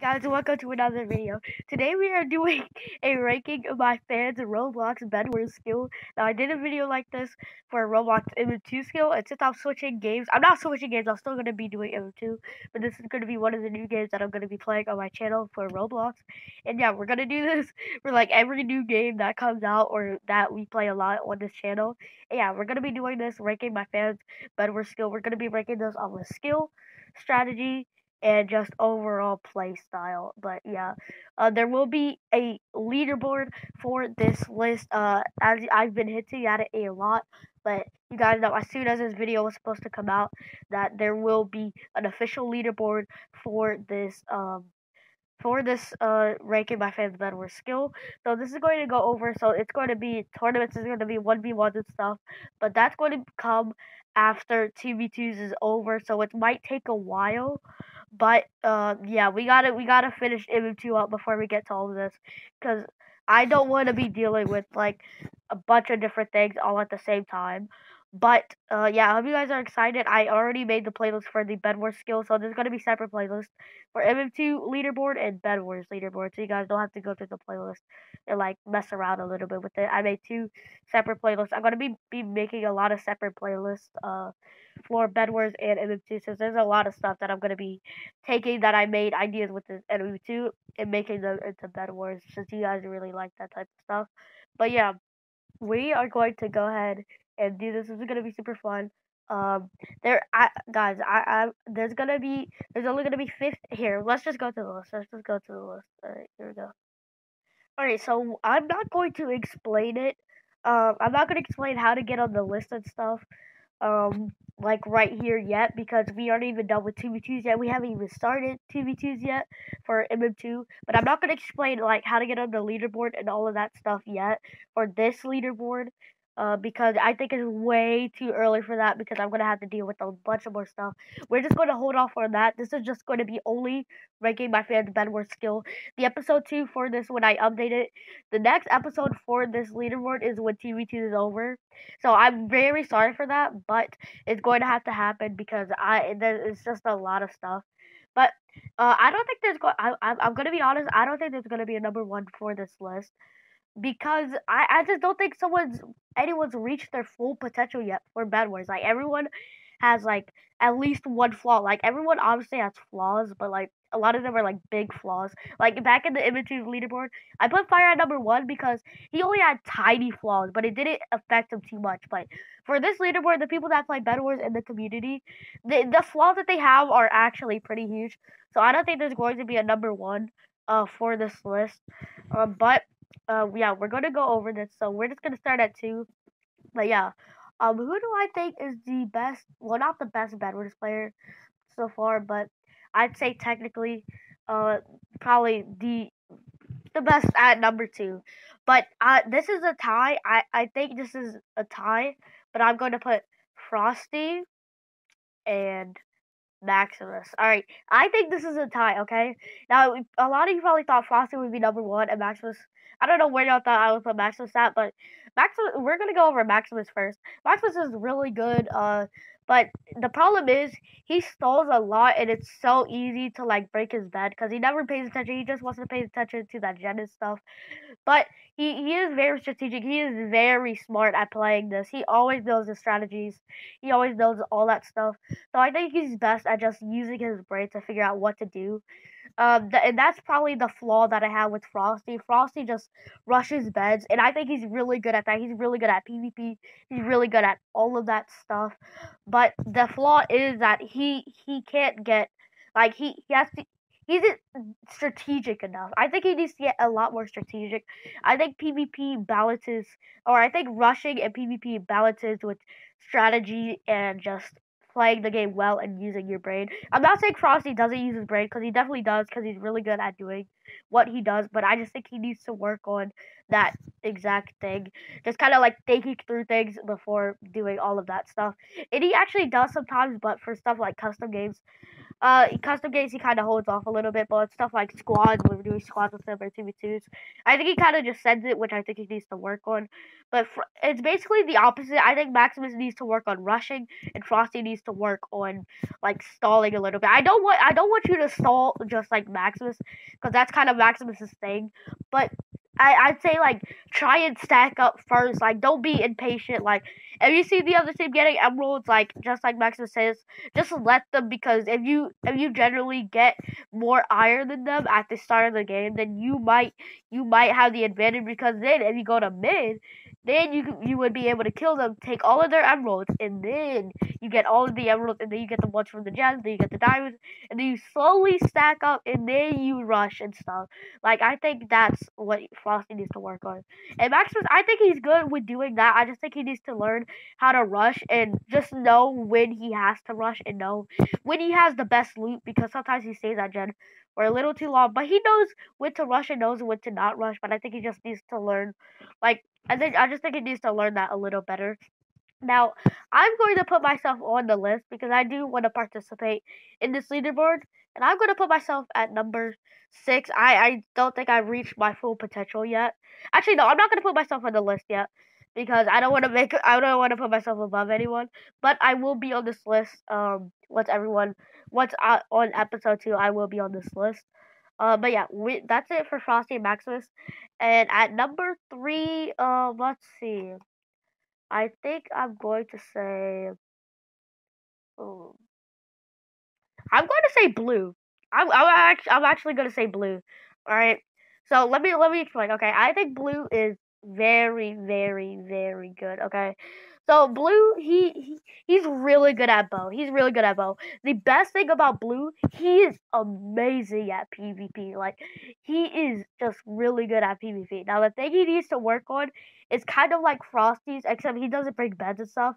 Guys, welcome to another video. Today we are doing a ranking of my fans of Roblox Bedwars skill. Now I did a video like this for Roblox Mm2 skill, and since I'm switching games, I'm not switching games, I'm still going to be doing M2, but this is going to be one of the new games that I'm going to be playing on my channel for Roblox. And yeah, we're going to do this for like every new game that comes out or that we play a lot on this channel. And yeah, we're going to be doing this, ranking my fans Bedwars skill. We're going to be ranking those on the skill, strategy, and just overall play style. But yeah, there will be a leaderboard for this list. As I've been hinting at it a lot, but you guys know as soon as this video was supposed to come out, that there will be an official leaderboard for this ranking my fans Bedwars skill. So this is going to go over, so it's going to be tournaments, is going to be 1v1s and stuff, but that's going to come after 2v2s is over, so it might take a while. But yeah, we gotta finish M2 up before we get to all of this, because I don't want to be dealing with like a bunch of different things all at the same time. But yeah, I hope you guys are excited. I already made the playlist for the Bed Wars skill, so there's gonna be separate playlists for MM2 leaderboard and Bed Wars leaderboard, so you guys don't have to go through the playlist and like mess around a little bit with it. I made two separate playlists. I'm gonna be making a lot of separate playlists for Bed Wars and MM2, since there's a lot of stuff that I'm gonna be taking that I made ideas with the MM2 and making them into Bed Wars, since you guys really like that type of stuff. But yeah, we are going to go ahead and do this. This is gonna be super fun. Guys, there's only gonna be 50 here. Let's just go to the list. Let's just go to the list. All right, here we go. All right, so I'm not going to explain it. I'm not gonna explain how to get on the list and stuff. Like right here yet, because we aren't even done with 2v2s yet. We haven't even started 2v2s yet for MM2. But I'm not gonna explain like how to get on the leaderboard and all of that stuff yet for this leaderboard. Because I think it's way too early for that, because I'm gonna have to deal with a bunch of more stuff. We're just going to hold off on that. This is just going to be only ranking my fans Bedwars skill. The episode 2 for this, when I update it, the next episode for this leaderboard is when TV2 is over. So I'm very sorry for that, but it's going to have to happen, because it's just a lot of stuff. But I don't think I'm gonna be honest. I don't think there's gonna be a number one for this list, because I just don't think anyone's reached their full potential yet for Bed Wars. Like everyone has like at least one flaw. Like everyone obviously has flaws, but like a lot of them are like big flaws. Like back in the imagery leaderboard, I put Fire at number one because he only had tiny flaws, but it didn't affect him too much. But for this leaderboard, the people that play Bed Wars in the community, the flaws that they have are actually pretty huge. So I don't think there's going to be a number one for this list. But yeah, we're gonna go over this. So we're just gonna start at 2. But yeah, who do I think is the best? Well, not the best Bedwars player so far, but I'd say technically, probably the best at number 2. But this is a tie. I think this is a tie. But I'm going to put Frosty and Maximus. All right, I think this is a tie. Okay, now a lot of you probably thought Frosty would be number 1 and Maximus. I don't know where y'all thought I would put Maximus at, but Maximus. We're gonna go over Maximus first. Maximus is really good. But the problem is he stalls a lot, and it's so easy to like break his bed because he never pays attention. He just wants to pay attention to that Jen and stuff. But he is very strategic. He is very smart at playing this. He always knows the strategies. He always knows all that stuff. So I think he's best at just using his brain to figure out what to do. And that's probably the flaw that I have with Frosty. Frosty just rushes beds, and I think he's really good at that. He's really good at PvP. He's really good at all of that stuff. But the flaw is that he can't get like he has to. He isn't strategic enough. I think he needs to get a lot more strategic. I think PvP balances, or I think rushing and PvP balances with strategy and just playing the game well and using your brain. I'm not saying Frosty doesn't use his brain, because he definitely does, because he's really good at doing what he does, but I just think he needs to work on that exact thing. Just kind of like thinking through things before doing all of that stuff. And he actually does sometimes, but for stuff like custom games he kind of holds off a little bit, but stuff like squads, when we're doing squads with him or 2v2s, I think he kind of just sends it, which I think he needs to work on. But it's basically the opposite. I think Maximus needs to work on rushing, and Frosty needs to work on like stalling a little bit. I don't want you to stall just like Maximus, because that's kind of Maximus's thing. But I'd say like try and stack up first. Like don't be impatient. Like if you see the other team getting emeralds, like just like Maximus says, just let them, because if you generally get more iron than them at the start of the game, then you might have the advantage, because then if you go to mid, then you would be able to kill them, take all of their emeralds, and then you get all of the emeralds, and then you get the ones from the gems, then you get the diamonds, and then you slowly stack up, and then you rush and stuff. Like I think that's what Frosty needs to work on. And Maximus, I think he's good with doing that. I just think he needs to learn how to rush and just know when he has to rush and know when he has the best loot, because sometimes he stays at gen for a little too long. But he knows when to rush and knows when to not rush. But I think he just needs to learn, like I just think he needs to learn that a little better. Now, I'm going to put myself on the list because I do want to participate in this leaderboard, and I'm going to put myself at number 6. I don't think I've reached my full potential yet. Actually, no, I'm not going to put myself on the list yet because I don't want to put myself above anyone. But I will be on this list. Once on episode 2, I will be on this list. But yeah, that's it for Frosty and Maximus. And at number 3, let's see. I think I'm going to say. Oh, I'm going to say blue. I'm actually going to say blue. All right. So let me explain. Okay, I think blue is very very very good. Okay, so blue he's really good at bow. He's really good at bow. The best thing about blue, he is amazing at PvP. Like he is just really good at PvP. Now the thing he needs to work on is kind of like Frosty's, except he doesn't bring beds and stuff.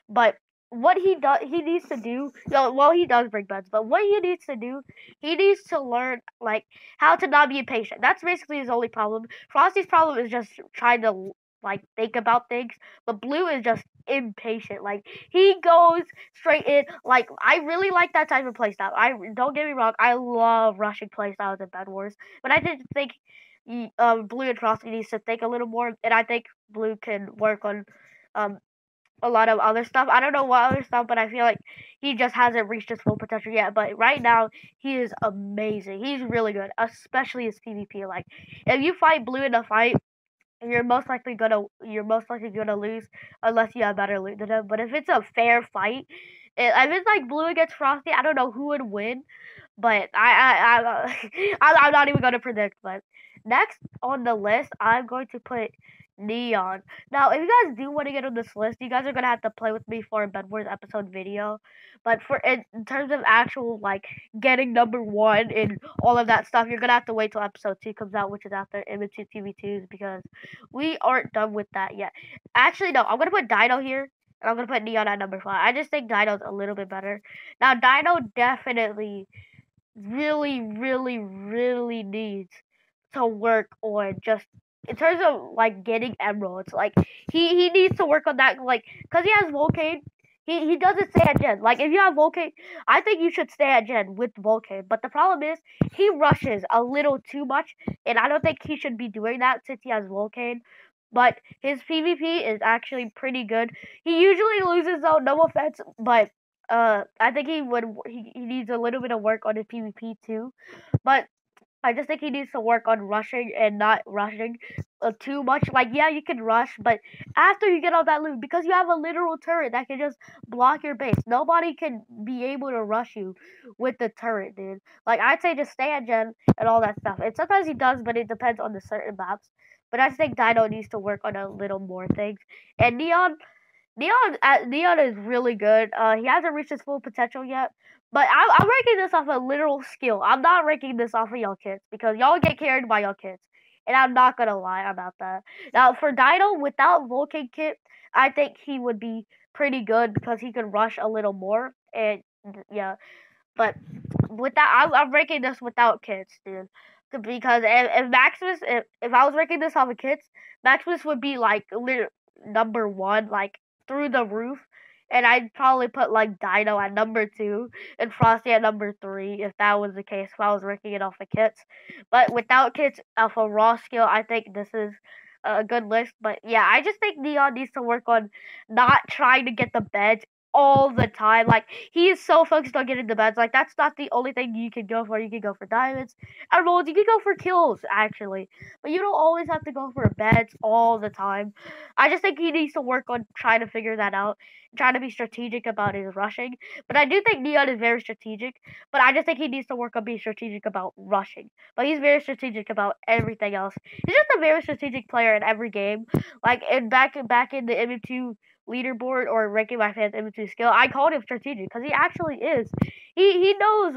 But what he needs to do, no, well, he does bring beds, but what he needs to do, he needs to learn like how to not be impatient. That's basically his only problem. Frosty's problem is just trying to like think about things, but Blue is just impatient. Like he goes straight in. Like I really like that type of playstyle. I don't get me wrong, I love rushing playstyles in Bed Wars, but I just think Blue and Frosty needs to think a little more, and I think Blue can work on um a lot of other stuff. I don't know what other stuff, but I feel like he just hasn't reached his full potential yet. But right now, he is amazing. He's really good, especially his PvP. Like, if you fight Blue in a fight, you're most likely gonna lose unless you have better loot than him. But if it's a fair fight, if it's like Blue against Frosty, I don't know who would win. But I'm not even gonna predict. But next on the list, I'm going to put Neon. Now, if you guys do want to get on this list, you guys are gonna have to play with me for a Bed Wars episode video. But in terms of actual like getting number 1 and all of that stuff, you're gonna have to wait till episode 2 comes out, which is after M2 TV2s, because we aren't done with that yet. Actually, no, I'm gonna put Dino here. And I'm gonna put Neon at number 5. I just think Dino's a little bit better. Now, Dino definitely really, really, really needs to work on just in terms of like getting emeralds. Like he needs to work on that. Like because he has Volcane, he doesn't stay at gen. Like if you have Volcane, I think you should stay at gen with Volcane. But the problem is he rushes a little too much, and I don't think he should be doing that since he has Volcane. But his PvP is actually pretty good. He usually loses though, no offense, but I think he needs a little bit of work on his PvP too. But I just think he needs to work on rushing and not rushing too much. Like, yeah, you can rush, but after you get all that loot, because you have a literal turret that can just block your base, nobody can be able to rush you with the turret, dude. Like, I'd say just stay at gen and all that stuff. And sometimes he does, but it depends on the certain maps. But I just think Dino needs to work on a little more things. And Neon is really good. He hasn't reached his full potential yet, but I'm ranking this off a literal skill. I'm not ranking this off of y'all kids because y'all get carried by y'all kids, and I'm not gonna lie about that. Now for Dino without Vulcan kit, I think he would be pretty good because he could rush a little more, and yeah. But with that, I'm ranking this without kits, dude. because if Maximus, if I was ranking this off of kits, Maximus would be like number one, like through the roof, and I'd probably put like Dino at number two and Frosty at number three if that was the case. If I was ranking it off of kits, but without kits, off a raw skill, I think this is a good list. But yeah, I just think Neon needs to work on not trying to get the beds all the time. Like he is so focused on getting the beds. Like that's not the only thing you can go for. You can go for diamonds, emeralds. You can go for kills actually, but you don't always have to go for beds all the time. I just think he needs to work on trying to figure that out, trying to be strategic about his rushing. But I do think Neon is very strategic. But I just think he needs to work on being strategic about rushing. But he's very strategic about everything else. He's just a very strategic player in every game. Like back in the M2 leaderboard or ranking my fans M2 skill, I called him strategic because he actually is. He knows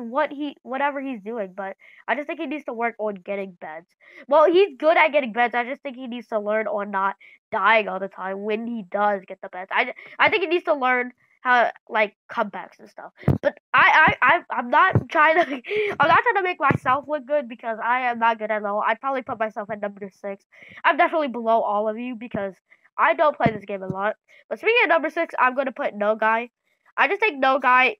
whatever he's doing, but I just think he needs to work on getting beds. Well, he's good at getting beds. I just think he needs to learn on not dying all the time when he does get the beds. I think he needs to learn how like comebacks and stuff. But I'm not trying to I'm not trying to make myself look good because I am not good at all. I'd probably put myself at number 6. I'm definitely below all of you because I don't play this game a lot. But speaking of number 6, I'm gonna put No Guy. I just think No Guy.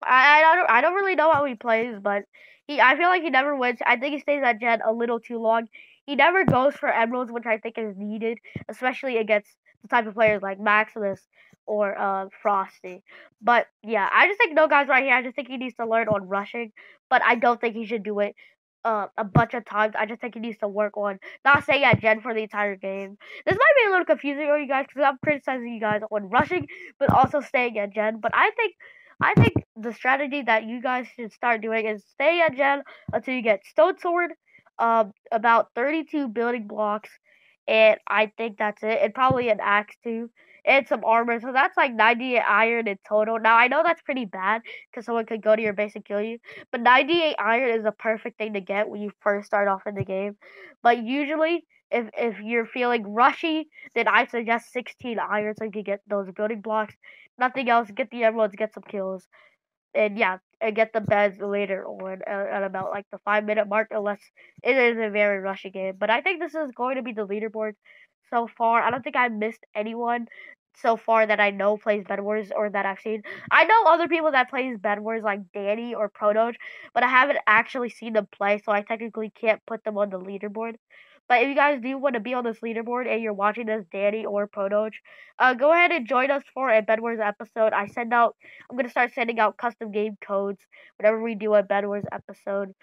I don't really know how he plays, but I feel like he never wins. I think he stays at Gen a little too long. He never goes for emeralds, which I think is needed, especially against the type of players like Maximus or Frosty. But yeah, I just think No Guy's right here. I just think he needs to learn on rushing, but I don't think he should do it a bunch of times. I just think he needs to work on not staying at Gen for the entire game. This might be a little confusing for you guys because I'm criticizing you guys on rushing, but also staying at Gen. But I think the strategy that you guys should start doing is stay at Gen until you get Stone Sword, about 32 building blocks, and I think that's it. And probably an axe too, and some armor. So that's like 98 iron in total. Now I know that's pretty bad because someone could go to your base and kill you, but 98 iron is a perfect thing to get when you first start off in the game. But usually, if you're feeling rushy, then I suggest 16 iron so you can get those building blocks. Nothing else. Get the emeralds, get some kills, and yeah, and get the beds later on at about like the 5 minute mark, unless it is a very rushy game. But I think this is going to be the leaderboard so far. I don't think I missed anyone so far that I know plays Bed Wars or that I've seen. I know other people that plays Bed Wars like Danny or Prodoge, but I haven't actually seen them play, so I technically can't put them on the leaderboard. But if you guys do want to be on this leaderboard and you're watching this, Danny or Prodoge, go ahead and join us for a Bed Wars episode. I'm gonna start sending out custom game codes whenever we do a Bed Wars episode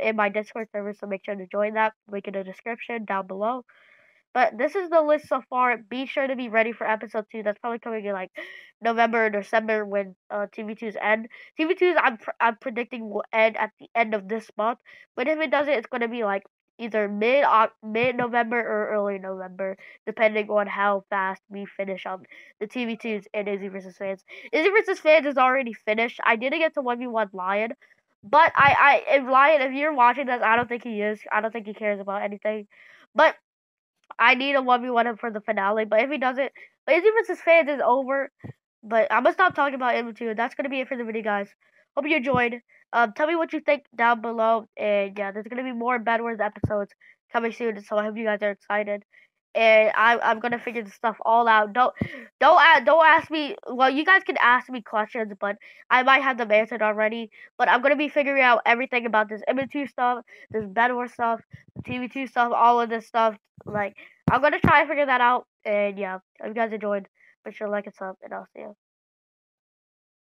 in my Discord server. So make sure to join that. Link in the description down below. But this is the list so far. Be sure to be ready for episode 2. That's probably coming in like November or December when TV2s end. TV2s I'm predicting will end at the end of this month. But if it doesn't, it's gonna be like either mid November or early November, depending on how fast we finish the TV2s and Izzy vs Fans. Izzy vs Fans is already finished. I didn't get to 1v1 Lion. But if Lion, if you're watching this, I don't think he is. I don't think he cares about anything. But I need a 1v1 him for the finale, but if he doesn't, Lazy vs Fans is over. But I'm gonna stop talking about M2. That's gonna be it for the video, guys. Hope you enjoyed. Tell me what you think down below, and yeah, there's gonna be more Bed Wars episodes coming soon. So I hope you guys are excited. And I'm gonna figure this stuff all out. Don't ask me. Well, you guys can ask me questions, but I might have them answered already. But I'm gonna be figuring out everything about this M2 stuff, this Bed Wars stuff, the TV2 stuff, all of this stuff. Like I'm gonna try and figure that out. And yeah, if you guys enjoyed, make sure to like and sub, and I'll see you.